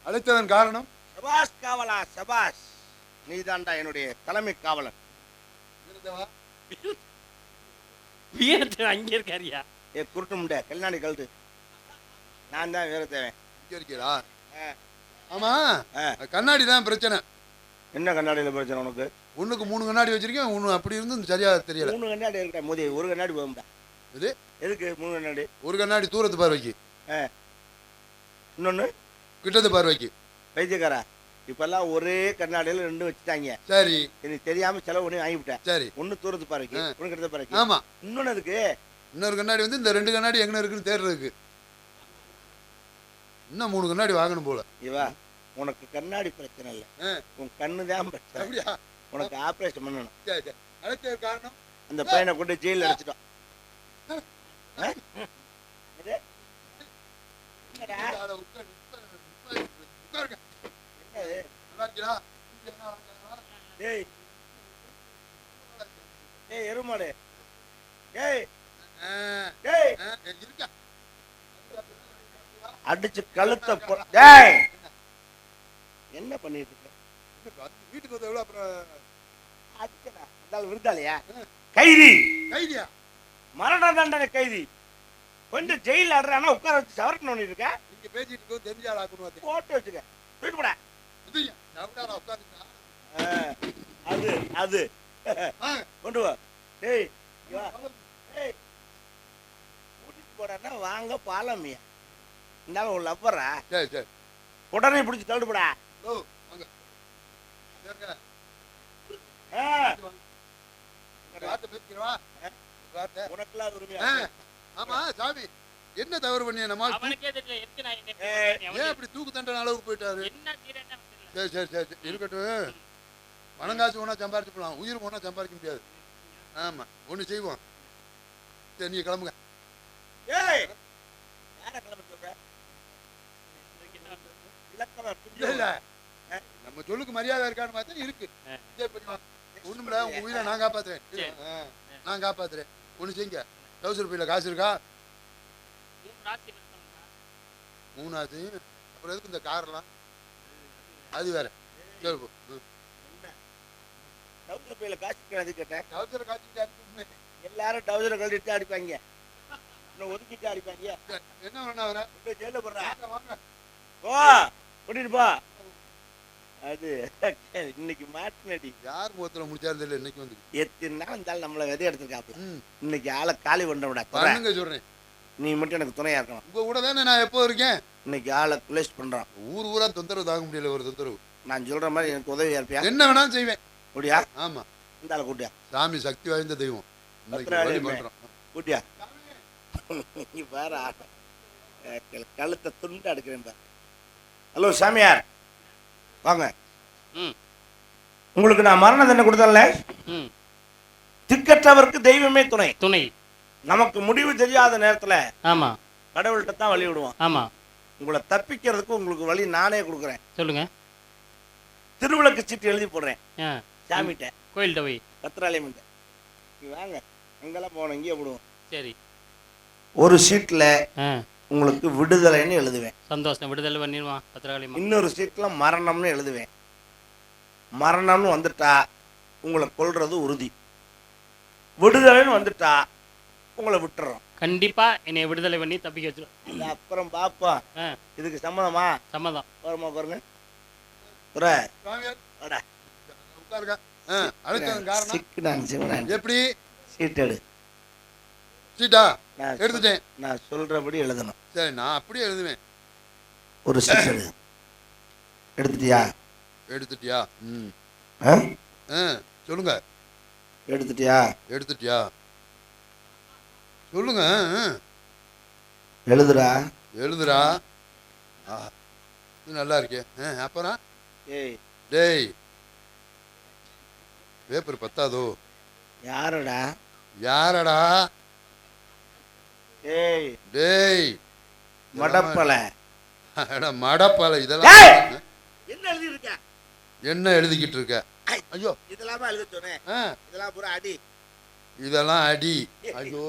அழைத்ததன் காரணம்? சபாஷ் காவலா சபாஷ், நீதான்டா என்னுடைய தலைமை காவலன். அங்கே இருக்காரியா? குருட்டு முண்டை கல்யாணி கழுது, நான் தான் வீரத்தேவன். இங்க இருக்கீரா? ஆமா, கண்ணாடி தான் பிரச்சனை. என்ன கண்ணாடியில பிரச்சனை உனக்கு? ஒண்ணுக்கு 3 கண்ணாடி வச்சிருக்கேன். ஒண்ணு அப்படி இருந்து சரியா தெரியல. 3 கண்ணாடி இருக்கா மோதி? ஒரு கண்ணாடி போகும்டா. இது எதுக்கு 3 கண்ணாடி? ஒரு கண்ணாடி தூரத்து பார்வைக்கு, இன்னொன்னு கிட்டத்து பார்வைக்கு. வைத்தியக்காரா, இப்பெல்லாம் ஒரே கண்ணாடியில 2 வச்சுட்டாங்க. சரி, எனக்கு தெரியாம செலவு ஒண்ணு வாங்கிவிட்டேன். சரி, ஒண்ணு தூரத்து பார்வைக்கு, ஒண்ணு கிட்டத்து பார்வைக்கு. ஆமா. இன்னொன்னு அதுக்கு இன்னொரு கண்ணாடி வந்து இந்த 2 கண்ணாடி எங்க இருக்குன்னு தேடுறதுக்கு. இன்னும் 3 கண்ணாடி வாங்கணும் போல. இவா, உனக்கு கண்ணாடி பிரச்சனை இல்லை, உன் கண்ணு தான் பிரச்சனை. அப்படியா? உனக்கு ஆபரேஷன் பண்ணணும். அழைத்தது காரணம்? அந்த பையனை கொண்டு ஜெயிலில் அடைச்சிட்டோம். எருமாடு அடிச்சு கழுத்த என்ன பண்ணிட்டு இருக்க? வீட்டுக்கு வந்து எவ்வளவு அப்புறம் விருந்தாளியா? கைதி. கைதியா? மரண தண்டனை கைதி. கொஞ்சம் ஜெயில ஆடுறானா உட்கார வச்சு சவரக்கணும் இருக்க. நீங்க பேசிட்டு இருக்கோ தெரிஞ்சால் ஆக்கணும். போட்டு வச்சுக்க, போயிட்டு போட. அது அது கொண்டு வா. டேய் கூட்டிட்டு போடான்னா வாங்க பாலமியா. இருந்தாலும் உன் லப்பரா? சரி சரி, உடனே பிடிச்சி தள்ளிட்டு போடா. ஆமா சாமி, என்ன தவறு பண்ணிய நம்ம? ஏன் இப்படி தூக்கு தண்டனை அளவுக்கு போயிட்டாரு? சரி சரி சரி இருக்கட்டும். பணம் காசு ஒன்றா சம்பாரிச்சு போகலாம், உயிர் ஒன்றா சம்பாதிக்க முடியாது. ஆமா, ஒன்று செய்வோம். சரி, நீங்க கிளம்புங்க. நம்ம சொல்லுக்கு மரியாதை இருக்கான்னு பார்த்தா இருக்கு. ஒண்ணுமில்ல, உங்க உயிரை நான் காப்பாத்துறேன். நான் காப்பாத்துறேன். ஒண்ணு செய்யுங்க. டவுசர் பையில காசு இருக்கா? 3 ஆச்சு. அப்புறம் எதுக்கு இந்த காரெல்லாம்? அது வேற. சரி, டவுசர் பையில காசு கேட்டேன். டவுசர் காசு எல்லாரும் டவுசரை கழட்டிட்டு அடிப்பாங்க, ஒதுக்கிட்டு அடிப்பாங்க. என்ன பண்ண வர? ஜெயில போடுறேன். ஓ கூட்டிட்டு போ. அது இன்னைக்கு மாட்டினடி. யார் முகத்துல முடிச்சாரு தெரியல. இன்னைக்கு வந்து எத்தனை நாள் இருந்தாலும் நம்மளை விதை எடுத்துருக்காப்பு. இன்னைக்கு ஆளை காலி பண்ண விட சொல்றேன். நீ மட்டும் எனக்கு துணையா இருக்கணும். உங்க கூட தானே நான் எப்போ இருக்கேன். இன்னைக்கு ஆளை குலேஷ் பண்றான். ஊரா தொந்தரவு தாங்க முடியல. ஒரு தொந்தரவு. நான் சொல்ற மாதிரி எனக்கு உதவியா இருப்பியா? என்ன வேணாலும் செய்வேன். கூட்டியா? ஆமா, இந்த ஆளை கூட்டியா. சாமி சக்தி வாய்ந்த தெய்வம். கூட்டியா பாரு, கழுத்தை துண்டு அடுக்கிறேன் பாரு. ஹலோ சாமியார், வாங்க. உங்களுக்கு நான் மரண தண்டனை கொடுத்தல. திக்கற்றவருக்கு தெய்வமே துணை. துணை. நமக்கு முடிவு தெரியாத நேரத்துல ஆமா கடவுள்கிட்ட தான் வழி விடுவோம். ஆமா, உங்களை தப்பிக்கிறதுக்கு உங்களுக்கு வழி நானே கொடுக்குறேன். சொல்லுங்க. திருவிளக்கு சீட்டு எழுதி போடுறேன். சாமிட்ட கோயில்கிட்ட போய் கத்திராலயம் வாங்க. அங்கெல்லாம் போனோம், இங்கே போடுவோம். சரி. ஒரு சீட்ல உங்களுக்கு விடுதலைன்னு எழுதுவேன். சந்தோஷம், விடுதலை பண்ணிடுவான் பத்திரகாளியம்மா. இன்னொரு சீட்ல மரணம்னு எழுதுவேன். மரணம்னு வந்துட்டா உங்களை கொல்றது உறுதி. விடுதலைன்னு வந்துட்டா உங்களை விட்டுறோம். கண்டிப்பா என்னை விடுதலை பண்ணி தப்பிக்க வச்சிடும். அப்புறம் பாப்பா, இதுக்கு சம்மதமா? சம்மதம். வருமா பாருங்க. எப்படி சீட் எடு. சீட்டா எடுத்துட்டேன். நான் சொல்றபடி எழுதணும். சரி, நான் அப்படியே எழுதுவேன். ஒரு சீட் எடு. எடுத்துட்டியா? எடுத்துட்டியா? சொல்லுங்க. எடுத்துட்டியா? எடுத்துட்டியா? சொல்லுங்க. எழுதுடா. எழுதுடா. இது நல்லா இருக்கே. அப்புறம் டேய், பேப்பர் பத்தாதோ? யாரடா? யாரடா? டேய் டேய், மடப்பலை. மடப்பலை. இதெல்லாம் என்ன எழுதி இருக்க? என்ன எழுதிக்கிட்டு இருக்க? ஐயோ, இதெல்லாம் எழுத சொன்னேன். இதெல்லாம் பூரா அடி. இதெல்லாம் அடி. ஐயோ,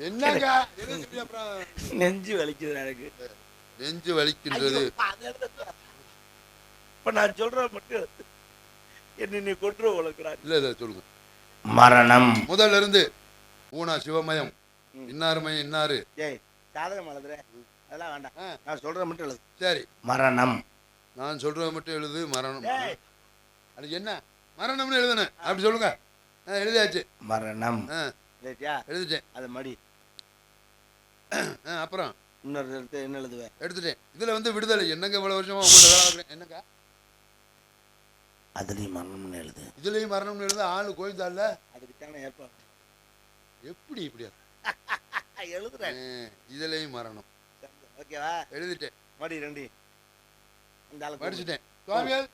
என்னங்க அப்புறம் நெஞ்சு வலிக்குது எனக்கு. நெஞ்சு வலிக்கின்றது. இப்ப நான் சொல்ற மட்டும் என்ன நீ கொன்று வளர்க்கிறார். இல்ல சொல்லுங்க. மரணம் முதல்ல இருந்து ஊனா சிவமயம் இன்னாருமயம் இன்னாரு. ஏய் சாதகம் எழுதுற அதெல்லாம் வேண்டாம். நான் சொல்ற மட்டும் எழுது. சரி. மரணம் நான் சொல்றத மட்டும் எழுது. மரணம் அது என்ன மரணம்னு எழுதுனேன் அப்படி சொல்லுங்க. எழுதியாச்சு. மரணம் எழுதிட்டேன். அது மடி. அப்புறம் இன்னொரு எழுத்து என்ன எழுதுவேன்? எடுத்துட்டேன். இதுல வந்து விடுதலை. என்னங்க இவ்வளவு வருஷமா உங்கள்ட்ட வேலை பார்க்குறேன். என்னங்க அதுலயும் மரணம்னு எழுது. இதுலயும் மரணம்னு எழுது. ஆளு கோயிந்தால அதுக்குத்தான ஏற்பாடு. எப்படி இப்படியா எழுதுறேன். இதுலயும் மரணம். ஓகேவா? எழுதிட்டேன். மடி ரெண்டு இந்த ஆளு படிச்சுட்டேன். சுவாமிகள்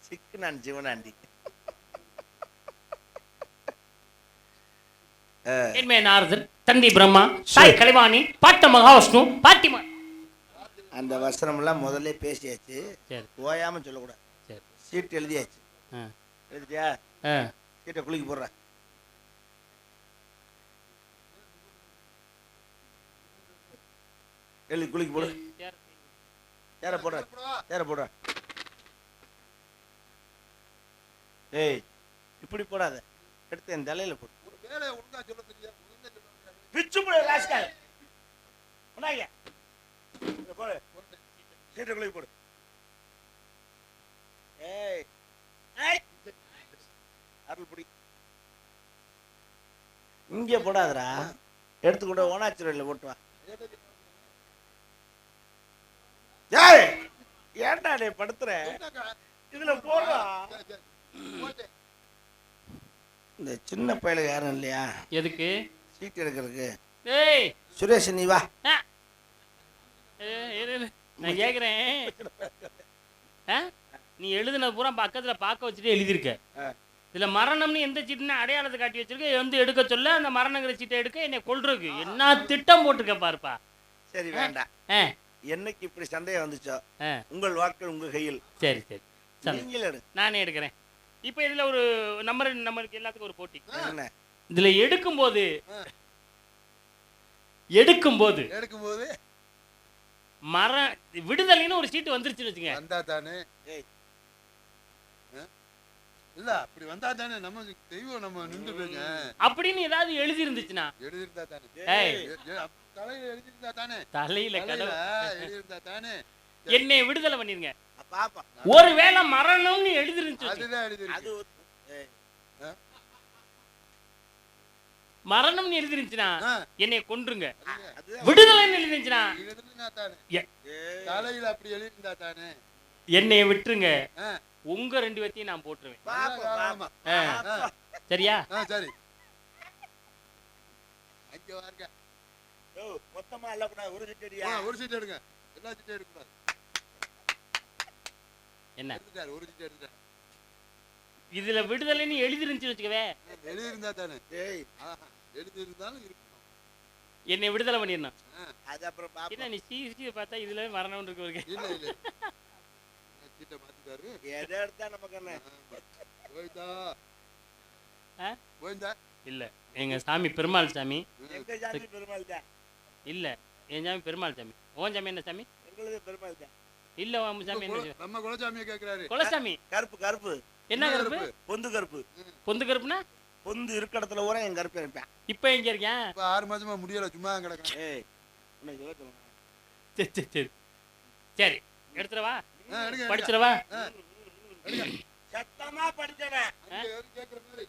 சிக்கு நான் ஜீவனாண்டி. என்மே நாரதர், தந்தி பிரம்மா, சாய் கலைவாணி, பாட்ட மகாவிஷ்ணு, பாட்டிமா. அந்த வசனம் எல்லாம் முதல்ல பேசியாச்சு. சரி. ஓயாம சொல்லக்கூடாது. சரி. சீட் எழுதியாச்சு. எழுதிட்டியா? சீட்டை குளிக்க போடுற. எழுதி குளிக்க போடு. சேர போடுற. சேர போடுற. ஏய் இப்படி போடாத. எடுத்து என் தலையில போடு. பிச்சு போடு ராஸ்கல். உன்னாங்க. போடு. சீட்டை குளிக்க போடு. ஏய் ஏய் அருள் புடி. இங்கே போடாதடா. எடுத்து கூட ஓனாச்சுரையில் போட்டு வா. ஏய் ஏன்டா நீ படுத்துற? இதுல போடா. இந்த சின்ன பயலுக்கு யாரும் இல்லையா? எதுக்கு? சீட் எடுக்கிறதுக்கு. ஏய் சுரேஷ் நீ வா. நான் கேக்குறேன். நீ எழுதுனது பூரா பக்கத்துல பார்க்க வச்சுட்டு எழுதியிருக்க. இதுல மரணம்னு எந்த சீட்டுன்னு அடையாளத்தை காட்டி வச்சிருக்க. வந்து எடுக்க சொல்ல அந்த மரணங்கிற சீட்டை எடுக்க என்னை கொல்றதுக்கு என்ன திட்டம் போட்டிருக்க பாருப்பா. சரி வேண்டாம். என்னைக்கு இப்படி சந்தேகம் வந்துச்சோ உங்கள் வாக்கள் உங்க கையில். சரி சரி நானே எடுக்கிறேன். இப்ப இதுல ஒரு நம்மளுக்கு எல்லாத்துக்கும் ஒரு போட்டி. இதுல எடுக்கும்போது விடுதலைன்னு ஒரு சீட்டு வந்துருச்சுன்னு வச்சுங்க. வந்தா தானே இல்ல அப்படி வந்தா தானே நம்ம தெய்வம் நம்ம நின்று போங்க அப்படின்னு ஏதாவது எழுதி இருந்துச்சுன்னா எழுதிருந்தா தானே. தலையில எழுதிருந்தா தானே. தலையில எழுதிருந்தா தானே என்னை விடுதலை பண்ணிருங்க. ஒருவேளை மரணம்னு எழுதிருந்துச்சு. அதுதான் எழுதிருக்கு. மரணம்னு எழுதிருந்துச்சுன்னா என்னை கொன்றுங்க. விடுதலைன்னு எழுதிருந்துச்சுன்னா தலையில அப்படி எழுதிருந்தா தானே என்னை விட்டுருங்க. உங்க ரெண்டு பேத்தையும் நான் போட்டுருவேன். சரியா? சரி. மொத்தமா இல்ல கூட ஒரு சீட் எடுங்க. ஒரு சீட் எடுங்க. எல்லா சீட்டும் எடுக்க கூடாது. என்ன ஒரு சீட் எடுங்க. இதுல விடுதலைன்னு எழுதி இருந்துச்சு வச்சுக்கவே. எழுதி இருந்தா தானே. ஏய் எழுதி இருந்தாலும் இருக்கும். என்னை விடுதலை பண்ணிரணும். அது அப்புறம் பாப்பா. என்ன நீ சீசி பார்த்தா இதுல மரணம் இருக்கு ஒரு. இல்ல இல்ல. சீட்டை மாத்திட்டாரு. எதை எடுத்தா நமக்கு என்ன? போய்தா. போய்தா. இல்ல எங்க சாமி பெருமாள் சாமி. எங்க சாமி பெருமாள் தான். இல்ல என் சாமி பெருமாள் சாமி. உன் சாமி என்ன சாமி? எங்களது பெருமாள் தான். இல்ல உன் சாமி என்ன? நம்ம குலசாமியை கேக்குறாரு. குலசாமி கருப்பு கருப்பு. என்ன கருப்பு? பொந்து கருப்பு. பொந்து கருப்புனா பொந்து இருக்க இடத்துல ஊரே என் கருப்பு இருப்பேன். இப்போ எங்க இருக்கேன்? இப்போ 6 மாசமா முடியல சும்மா கிடக்குறேன். ஏய் உன்னை சொல்ல சொல்லுங்க. சரி சரி சரி சரி எடுத்துறவா. படிச்சிரவா. சத்தமா படிச்சறேன். கேக்குற மாதிரி.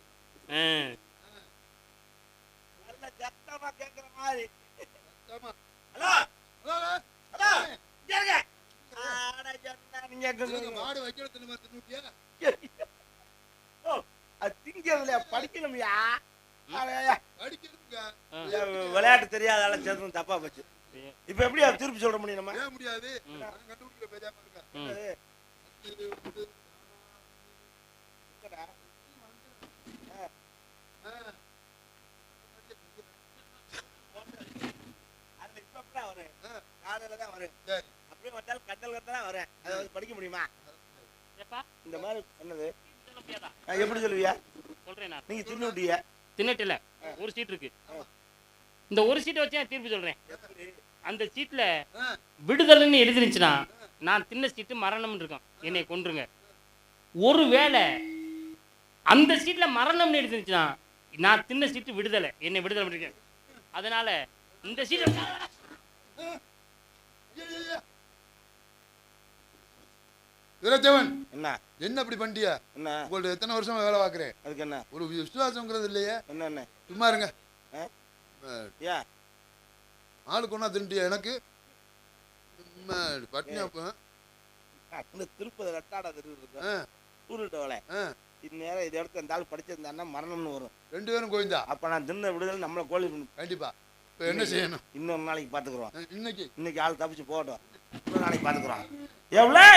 நல்ல சத்தமா கேக்குற மாதிரி. சத்தமா. ஹலோ ஹலோ ஹலோ கேளுங்க. ஆட ஜன்னா நீங்க கேக்குங்க. மாடு வைக்கல தின்னு தின்னுட்டியா? ஓ அது திங்கறதுல படிக்கணும்யா. படிக்கணும்ங்க. விளையாட்டு தெரியாதால சேர்ந்து தப்பா போச்சு. இப்ப எப்படி திருப்பி சொல்ற முடியும் நம்ம? ஏன் முடியாது? நான் கண்டுபிடிக்க பேசாம இருக்கேன். என்னடா? அது இப்ப அப்படியே வரும். காலையில தான் வரும். அப்படியே வந்தாலும் கட்டல் கட்டலாம் வரும். அதை படிக்க முடியுமா? இந்த மாதிரி பண்ணது எப்படி சொல்லுவியா? சொல்றேன் நான். நீங்க தின்னுட்டியா? தின்னுட்டு இல்ல ஒரு சீட் இருக்கு. இந்த ஒரு சீட்டை வச்சு நான் தீர்ப்பு சொல்றேன். அந்த சீட்ல விடுதலைன்னு எழுதிருந்துச்சுன்னா நான் தின்ன சீட்டு மரணம்னு இருக்கும், என்னை கொன்றுங்க. ஒருவேளை அந்த சீட்ல மரணம்னு எழுதிருந்துச்சுன்னா நான் தின்ன சீட்டு விடுதலை, என்னை விடுதலை பண்ணிருக்கேன். அதனால இந்த சீட்டை வீரத்தேவன் என்ன என்ன இப்படி பண்ணிட்டியா? என்ன உங்கள்ட்ட எத்தனை வருஷமா வேலை பார்க்குறேன், அதுக்கு என்ன ஒரு விசுவாசங்கிறது இல்லையே. என்ன என்ன சும்மா இருங்க. ஏன் ஆளுக்கு ஒன்றா தின்ட்டியா? எனக்கு பட்னியா திருப்பதி ரெட்டாடா திருட்டு ஊருட்டவளை இந்நேரம் இது இடத்துல இந்த ஆள் படிச்சிருந்தான்னா மரணம்னு வரும். 2 பேரும் கோவிந்தா. அப்போ நான் தின்ன விடுதலை நம்மளை கோழி கண்டிப்பா. இப்போ என்ன செய்யணும்? இன்னொரு நாளைக்கு பார்த்துக்குறோம். இன்னைக்கு ஆள் தப்பிச்சு போகட்டும், இன்னொரு நாளைக்கு பார்த்துக்குறோம். எவ்வளோ